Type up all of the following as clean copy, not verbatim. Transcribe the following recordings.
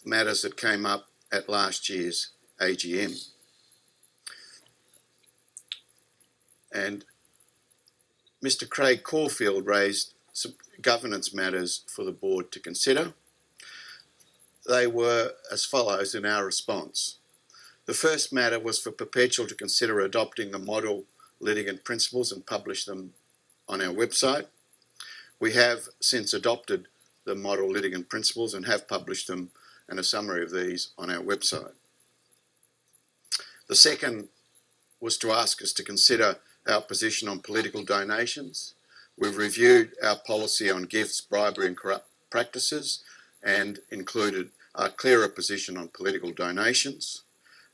matters that came up at last year's AGM. And Mr. Craig Caulfield raised some governance matters for the board to consider. They were as follows in our response. The first matter was for Perpetual to consider adopting the model litigant principles and publish them on our website. We have since adopted the model litigant principles and have published them and a summary of these on our website. The second was to ask us to consider our position on political donations. We've reviewed our policy on gifts, bribery and corrupt practices and included a clearer position on political donations.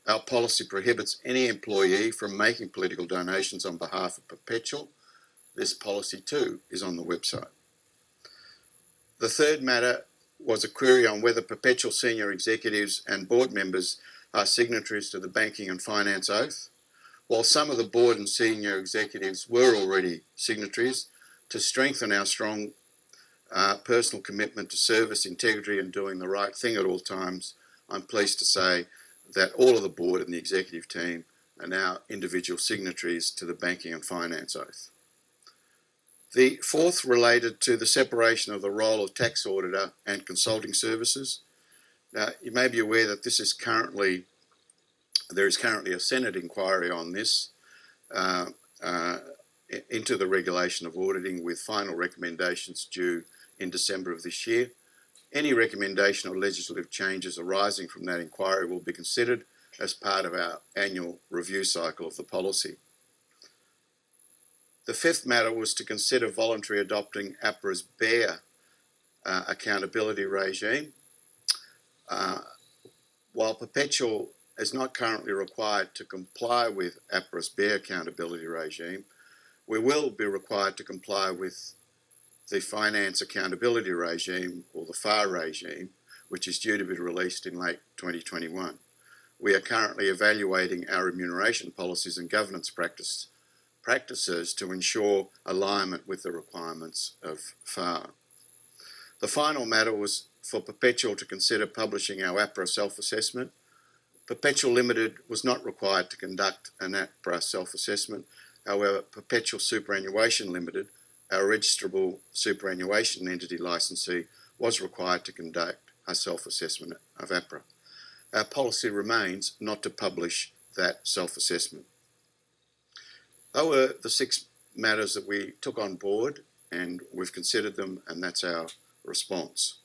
Our policy prohibits any employee from making political donations on behalf of Perpetual. This policy too is on the website. The third matter was a query on whether Perpetual senior executives and board members are signatories to the Banking and Finance Oath. While some of the board and senior executives were already signatories, to strengthen our strong personal commitment to service, integrity and doing the right thing at all times, I'm pleased to say that all of the board and the executive team are now individual signatories to the Banking and Finance Oath. The fourth related to the separation of the role of tax auditor and consulting services. Now, you may be aware that there is currently a Senate inquiry on this into the regulation of auditing, with final recommendations due in December of this year. Any recommendation or legislative changes arising from that inquiry will be considered as part of our annual review cycle of the policy. The fifth matter was to consider voluntary adopting APRA's BEAR accountability regime. While Perpetual is not currently required to comply with APRA's BEAR accountability regime, we will be required to comply with the Finance Accountability Regime, or the FAR regime, which is due to be released in late 2021. We are currently evaluating our remuneration policies and governance practices to ensure alignment with the requirements of FAR. The final matter was for Perpetual to consider publishing our APRA self-assessment. Perpetual Limited was not required to conduct an APRA self-assessment. However, Perpetual Superannuation Limited, our registrable superannuation entity licensee, was required to conduct a self-assessment of APRA. Our policy remains not to publish that self-assessment. Those were the 6 matters that we took on board, and we've considered them, and that's our response.